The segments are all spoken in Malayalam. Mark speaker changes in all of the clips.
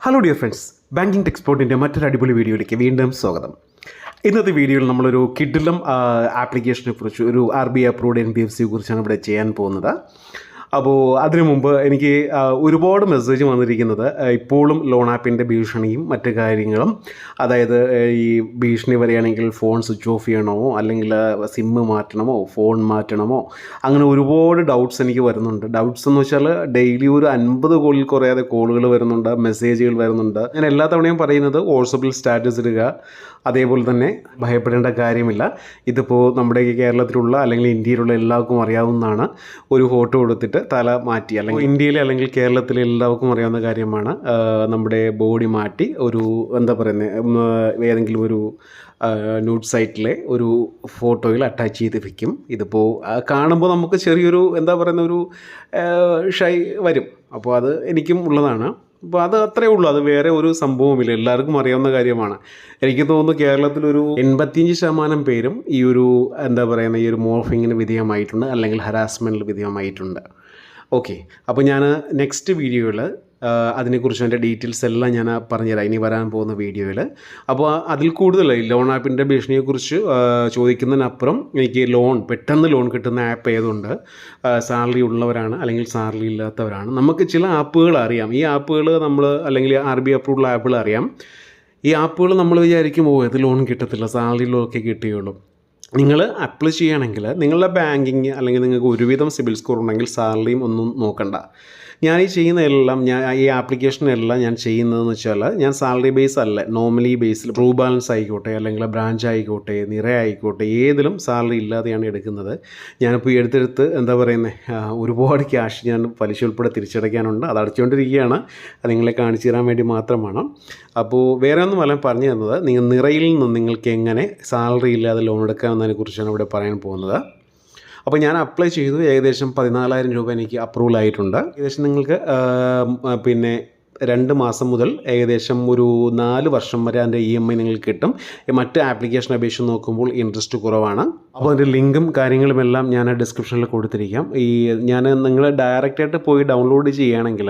Speaker 1: ഹലോ ഡിയർ ഫ്രണ്ട്സ്, ബാങ്കിങ് ടെക്സ്പോർട്ടിൻ്റെ മറ്റൊരു അടിപൊളി വീഡിയോയിലേക്ക് വീണ്ടും സ്വാഗതം. ഇന്നത്തെ വീഡിയോയിൽ നമ്മളൊരു കിഡിലം ആപ്ലിക്കേഷനെ കുറിച്ച്, ഒരു RBI അപ്രൂവ്ഡ് NBFCയെ കുറിച്ചാണ് ഇവിടെ ചെയ്യാൻ പോകുന്നത്. അപ്പോൾ അതിനു മുമ്പ് എനിക്ക് ഒരുപാട് മെസ്സേജ് വന്നിരിക്കുന്നത് ഇപ്പോഴും ലോൺ ആപ്പിൻ്റെ ഭീഷണിയും മറ്റു കാര്യങ്ങളും, അതായത് ഈ ഭീഷണി വരികയാണെങ്കിൽ ഫോൺ സ്വിച്ച് ഓഫ് ചെയ്യണമോ, അല്ലെങ്കിൽ സിമ്മ് മാറ്റണമോ, ഫോൺ മാറ്റണമോ, അങ്ങനെ ഒരുപാട് ഡൗട്ട്സ് എനിക്ക് വരുന്നുണ്ട്. ഡൗട്ട്സ് എന്ന് വെച്ചാൽ ഡെയിലി ഒരു 50 കോളിൽ കുറയാതെ കോളുകൾ വരുന്നുണ്ട്, മെസ്സേജുകൾ വരുന്നുണ്ട്. ഞാൻ എല്ലാ തവണയും പറയുന്നത് വാട്സപ്പിൽ സ്റ്റാറ്റസ് ഇടുക, അതേപോലെ തന്നെ ഭയപ്പെടേണ്ട കാര്യമില്ല. ഇതിപ്പോൾ നമ്മുടെ കേരളത്തിലുള്ള അല്ലെങ്കിൽ ഇന്ത്യയിലുള്ള എല്ലാവർക്കും അറിയാവുന്നതാണ്. ഒരു ഫോട്ടോ എടുത്തിട്ട് തല മാറ്റി, അല്ലെങ്കിൽ ഇന്ത്യയിലെ അല്ലെങ്കിൽ കേരളത്തിലെ എല്ലാവർക്കും അറിയാവുന്ന കാര്യമാണ്, നമ്മുടെ ബോഡി മാറ്റി ഒരു എന്താ പറയുന്നത്, ഏതെങ്കിലും ഒരു ന്യൂഡ് സൈറ്റിലെ ഒരു ഫോട്ടോയിൽ അറ്റാച്ച് ചെയ്ത് വയ്ക്കും. ഇതിപ്പോൾ കാണുമ്പോൾ നമുക്ക് ചെറിയൊരു എന്താ പറയുന്ന ഒരു ഷൈ വരും. അപ്പോൾ അത് എനിക്കും ഉള്ളതാണ്. അപ്പോൾ അത് അത്രയേ ഉള്ളൂ, അത് വേറെ ഒരു സംഭവമില്ല, എല്ലാവർക്കും അറിയാവുന്ന കാര്യമാണ്. എനിക്ക് തോന്നുന്നു കേരളത്തിലൊരു 85% പേരും ഈ ഒരു എന്താ പറയുന്ന ഈ ഒരു മോർഫിങ്ങിന് വിധേയമായിട്ടുണ്ട്, അല്ലെങ്കിൽ ഹരാസ്മെൻറ്റിൽ വിധേയമായിട്ടുണ്ട്. ഓക്കെ, അപ്പോൾ ഞാൻ നെക്സ്റ്റ് വീഡിയോയിൽ അതിനെക്കുറിച്ച് അതിൻ്റെ ഡീറ്റെയിൽസ് എല്ലാം ഞാൻ പറഞ്ഞുതരാം ഇനി വരാൻ പോകുന്ന വീഡിയോയിൽ. അപ്പോൾ അതിൽ കൂടുതൽ ലോൺ ആപ്പിൻ്റെ ഭീഷണിയെക്കുറിച്ച് ചോദിക്കുന്നതിനപ്പുറം എനിക്ക് പെട്ടെന്ന് ലോൺ കിട്ടുന്ന ആപ്പ് ഏതുണ്ട്, സാലറി ഉള്ളവരാണ് അല്ലെങ്കിൽ സാലറി ഇല്ലാത്തവരാണ്. നമുക്ക് ചില ആപ്പുകൾ അറിയാം, ഈ ആപ്പുകൾ നമ്മൾ അല്ലെങ്കിൽ RBI അപ്രൂവ്ഡ് ആപ്പുകൾ അറിയാം. ഈ ആപ്പുകൾ നമ്മൾ വിചാരിക്കും ഇത് ലോൺ കിട്ടത്തില്ല, സാലറി ലോണൊക്കെ കിട്ടുകയുള്ളൂ. നിങ്ങൾ അപ്ലൈ ചെയ്യുകയാണെങ്കിൽ നിങ്ങളുടെ ബാങ്കിങ് അല്ലെങ്കിൽ നിങ്ങൾക്ക് ഒരുവിധം സിബിൽ സ്കോർ ഉണ്ടെങ്കിൽ സാലറിയും ഒന്നും നോക്കണ്ട. ഞാൻ ഈ ചെയ്യുന്നതെല്ലാം, ഈ ആപ്ലിക്കേഷനെല്ലാം ഞാൻ ചെയ്യുന്നതെന്ന് വെച്ചാൽ ഞാൻ സാലറി ബേസ് അല്ല, നോർമലി ബേസിൽ ട്രൂ ബാലൻസ് ആയിക്കോട്ടെ, അല്ലെങ്കിൽ ബ്രാഞ്ച് ആയിക്കോട്ടെ, നിറ ആയിക്കോട്ടെ, ഏതിലും സാലറി ഇല്ലാതെയാണ് എടുക്കുന്നത്. ഞാനിപ്പോൾ എടുത്തെടുത്ത് എന്താ പറയുന്നത്, ഒരുപാട് ക്യാഷ് ഞാൻ പലിശ ഉൾപ്പെടെ തിരിച്ചടയ്ക്കാനുണ്ട്. അത് അടച്ചുകൊണ്ടിരിക്കുകയാണ്, അത് നിങ്ങളെ കാണിച്ചു തരാൻ വേണ്ടി മാത്രമാണ്. അപ്പോൾ വേറെ ഒന്നുമല്ല പറഞ്ഞു തന്നത്, നിങ്ങൾ നിറയിൽ നിന്ന് നിങ്ങൾക്ക് എങ്ങനെ സാലറി ഇല്ലാതെ ലോൺ എടുക്കാമെന്നതിനെക്കുറിച്ചാണ് ഇവിടെ പറയാൻ പോകുന്നത്. അപ്പോൾ ഞാൻ അപ്ലൈ ചെയ്തു, ഏകദേശം 14,000 രൂപ എനിക്ക് അപ്രൂവൽ ആയിട്ടുണ്ട്. ഏകദേശം നിങ്ങൾക്ക് 2 മാസം മുതൽ ഏകദേശം ഒരു 4 വർഷം വരെ അതിൻ്റെ EMI നിങ്ങൾക്ക് കിട്ടും. മറ്റ് ആപ്ലിക്കേഷൻ അപേക്ഷിച്ച് നോക്കുമ്പോൾ ഇൻട്രസ്റ്റ് കുറവാണ്. അപ്പോൾ അതിൻ്റെ ലിങ്കും കാര്യങ്ങളുമെല്ലാം ഞാൻ ഡിസ്ക്രിപ്ഷനിൽ കൊടുത്തിരിക്കാം. നിങ്ങൾ ഡയറക്റ്റായിട്ട് പോയി ഡൗൺലോഡ് ചെയ്യുകയാണെങ്കിൽ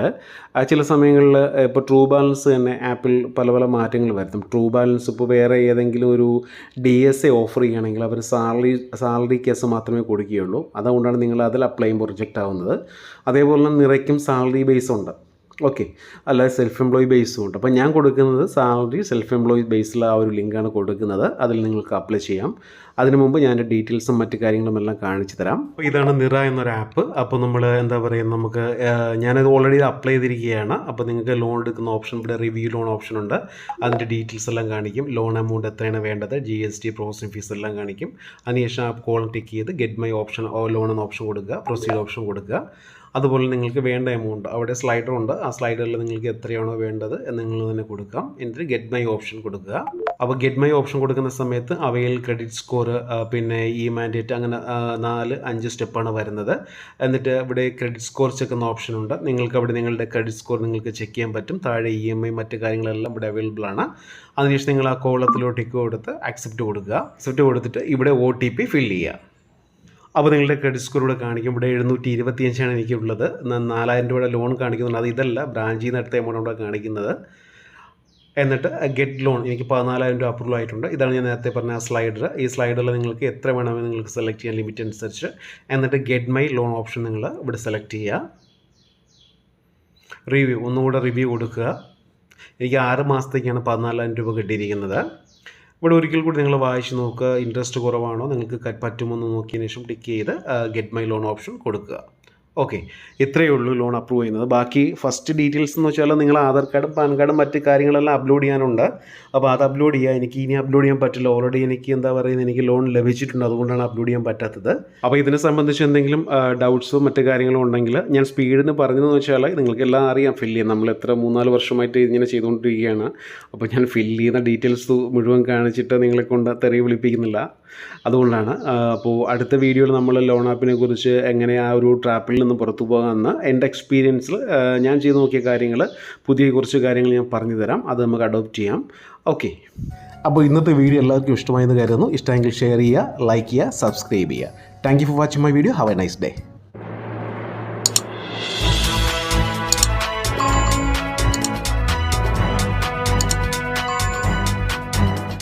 Speaker 1: ചില സമയങ്ങളിൽ ഇപ്പോൾ ട്രൂ ബാലൻസ് തന്നെ ആപ്പിൽ പല പല മാറ്റങ്ങൾ വരുത്തും. ട്രൂ ബാലൻസ് ഇപ്പോൾ വേറെ ഏതെങ്കിലും ഒരു DSA ഓഫർ ചെയ്യുകയാണെങ്കിൽ അവർ സാലറി കേസ് മാത്രമേ കൊടുക്കുകയുള്ളൂ. അതുകൊണ്ടാണ് നിങ്ങൾ അതിൽ അപ്ലൈ ചെയ്യുമ്പോൾ റിജക്റ്റ് ആവുന്നത്. അതേപോലെ തന്നെ നിറയ്ക്കും സാലറി ബേസ് ഉണ്ട്, ഓക്കെ, അല്ലാതെ സെൽഫ് എംപ്ലോയി ബേസും ഉണ്ട്. അപ്പോൾ ഞാൻ കൊടുക്കുന്നത് സാലറി സെൽഫ് എംപ്ലോയി ബേസിൽ ആ ഒരു ലിങ്കാണ് കൊടുക്കുന്നത്. അതിൽ നിങ്ങൾക്ക് അപ്ലൈ ചെയ്യാം. അതിനു മുമ്പ് ഞാൻ ഡീറ്റെയിൽസും മറ്റു കാര്യങ്ങളും എല്ലാം കാണിച്ചു തരാം. അപ്പോൾ ഇതാണ് നിറ എന്നൊരു ആപ്പ്. അപ്പോൾ നമ്മൾ എന്താ പറയുക, നമുക്ക് ഞാനത് ഓൾറെഡി അപ്ലൈ ചെയ്തിരിക്കുകയാണ്. അപ്പോൾ നിങ്ങൾക്ക് ലോൺ എടുക്കുന്ന ഓപ്ഷൻ, ഇവിടെ റിവ്യൂ ലോൺ ഓപ്ഷൻ ഉണ്ട്. അതിൻ്റെ ഡീറ്റെയിൽസ് എല്ലാം കാണിക്കും. ലോൺ എമൗണ്ട് എത്രയാണ് വേണ്ടത്, GST, പ്രോസസ്സിംഗ് ഫീസ് എല്ലാം കാണിക്കും. അതിനുശേഷം ആ കോളം ടിക്ക് ചെയ്ത് ഗെറ്റ് മൈ ഓപ്ഷൻ, ലോൺ എന്ന ഓപ്ഷൻ കൊടുക്കുക, പ്രൊസീഡ് ഓപ്ഷൻ കൊടുക്കുക. അതുപോലെ നിങ്ങൾക്ക് വേണ്ട എമൗണ്ട് അവിടെ സ്ലൈഡറുണ്ട്, ആ സ്ലൈഡറിൽ നിങ്ങൾക്ക് എത്രയാണോ വേണ്ടത് എന്ന് നിങ്ങൾ തന്നെ കൊടുക്കാം. എന്നിട്ട് ഗെറ്റ് മൈ ഓപ്ഷൻ കൊടുക്കുക. അപ്പോൾ ഗെറ്റ് മൈ ഓപ്ഷൻ കൊടുക്കുന്ന സമയത്ത് അവയിൽ ക്രെഡിറ്റ് സ്കോർ, പിന്നെ മാൻഡേറ്റ്, അങ്ങനെ 4-5 സ്റ്റെപ്പാണ് വരുന്നത്. എന്നിട്ട് ഇവിടെ ക്രെഡിറ്റ് സ്കോർ ചെക്ക് എന്ന ഓപ്ഷനുണ്ട്. നിങ്ങൾക്ക് അവിടെ നിങ്ങളുടെ ക്രെഡിറ്റ് സ്കോർ നിങ്ങൾക്ക് ചെക്ക് ചെയ്യാൻ പറ്റും. താഴെ EMI മറ്റു കാര്യങ്ങളെല്ലാം ഇവിടെ അവൈലബിൾ ആണ്. അതിനുശേഷം നിങ്ങൾ ആ കോളത്തിലോട്ടേക്ക് കൊടുത്ത് അക്സെപ്റ്റ് കൊടുക്കുക. അക്സെപ്റ്റ് കൊടുത്തിട്ട് ഇവിടെ OTP ഫിൽ ചെയ്യുക. അപ്പോൾ നിങ്ങളുടെ ക്രെഡിറ്റ് സ്കോർ ഇവിടെ കാണിക്കും. ഇവിടെ 725 എനിക്കുള്ളത്. 4,000 രൂപയുടെ ലോൺ കാണിക്കുന്നുണ്ട്. അത് ഇതല്ല, ബ്രാഞ്ചിൽ നിന്ന് എടുത്ത എമൗണ്ട് ഇവിടെ കാണിക്കുന്നത്. എന്നിട്ട് ഗെറ്റ് ലോൺ, എനിക്ക് 14,000 രൂപ അപ്രൂവൽ ആയിട്ടുണ്ട്. ഇതാണ് ഞാൻ നേരത്തെ പറഞ്ഞ ആ സ്ലൈഡർ. ഈ സ്ലൈഡറിൽ നിങ്ങൾക്ക് എത്ര വേണമെന്ന് നിങ്ങൾക്ക് സെലക്ട് ചെയ്യാൻ, ലിമിറ്റ് അനുസരിച്ച്. എന്നിട്ട് ഗെറ്റ് മൈ ലോൺ ഓപ്ഷൻ നിങ്ങൾ ഇവിടെ സെലക്ട് ചെയ്യുക. റിവ്യൂ, ഒന്നുകൂടെ റിവ്യൂ കൊടുക്കുക. എനിക്ക് 6 മാസത്തേക്കാണ് 14,000 രൂപ കിട്ടിയിരിക്കുന്നത്. ഇവിടെ ഒരിക്കൽ കൂടി നിങ്ങൾ വായിച്ച് നോക്കുക, ഇൻട്രസ്റ്റ് കുറവാണോ, നിങ്ങൾക്ക് പറ്റുമെന്ന് നോക്കിയതിന് ശേഷം ടിക്ക് ചെയ്ത് ഗെറ്റ് മൈ ലോൺ ഓപ്ഷൻ കൊടുക്കുക. ഓക്കെ, ഇത്രയേ ഉള്ളൂ ലോൺ അപ്രൂവ് ചെയ്യുന്നത്. ബാക്കി ഫസ്റ്റ് ഡീറ്റെയിൽസ് എന്ന് വെച്ചാൽ നിങ്ങൾ ആധാർ കാർഡും പാൻ കാർഡും മറ്റ് കാര്യങ്ങളെല്ലാം അപ്ലോഡ് ചെയ്യാനുണ്ട്. അപ്പോൾ അത് അപ്ലോഡ് ചെയ്യുക. എനിക്ക് ഇനി അപ്ലോഡ് ചെയ്യാൻ പറ്റില്ല, ഓൾറെഡി എനിക്ക് എന്താ പറയുന്നത്, എനിക്ക് ലോൺ ലഭിച്ചിട്ടുണ്ട്, അതുകൊണ്ടാണ് അപ്ലോഡ് ചെയ്യാൻ പറ്റാത്തത്. അപ്പോൾ ഇതിനെ സംബന്ധിച്ച് എന്തെങ്കിലും ഡൗട്ട്സോ മറ്റു കാര്യങ്ങളോ ഉണ്ടെങ്കിൽ ഞാൻ സ്പീഡിന് പറഞ്ഞതെന്ന് വെച്ചാൽ നിങ്ങൾക്ക് എല്ലാം അറിയാം, ഫില്ല് ചെയ്യാം. നമ്മൾ എത്ര 3-4 വർഷമായിട്ട് ഇങ്ങനെ ചെയ്തുകൊണ്ടിരിക്കുകയാണ്. അപ്പോൾ ഞാൻ ഫില്ല് ചെയ്യുന്ന ഡീറ്റെയിൽസ് മുഴുവൻ കാണിച്ചിട്ട് നിങ്ങളെ കൊണ്ട് തെറി വിളിപ്പിക്കുന്നില്ല, അതുകൊണ്ടാണ്. അപ്പോൾ അടുത്ത വീഡിയോയിൽ നമ്മൾ ലോൺ ആപ്പിനെ കുറിച്ച് എങ്ങനെ ആ ഒരു ട്രാപ്പിൽ നിന്ന് പുറത്തു പോകാമെന്ന് എൻ്റെ എക്സ്പീരിയൻസിൽ ഞാൻ ചെയ്ത് നോക്കിയ കാര്യങ്ങൾ, പുതിയ കുറച്ച് കാര്യങ്ങൾ ഞാൻ പറഞ്ഞു തരാം. അത് നമുക്ക് അഡോപ്റ്റ് ചെയ്യാം. ഓക്കെ, അപ്പോൾ ഇന്നത്തെ വീഡിയോ എല്ലാവർക്കും ഇഷ്ടമായെന്ന് കരുതുന്നു. ഇഷ്ടമെങ്കിൽ ഷെയർ ചെയ്യുക, ലൈക്ക് ചെയ്യുക, സബ്സ്ക്രൈബ് ചെയ്യുക. Thank you for watching my video. Have A nice day.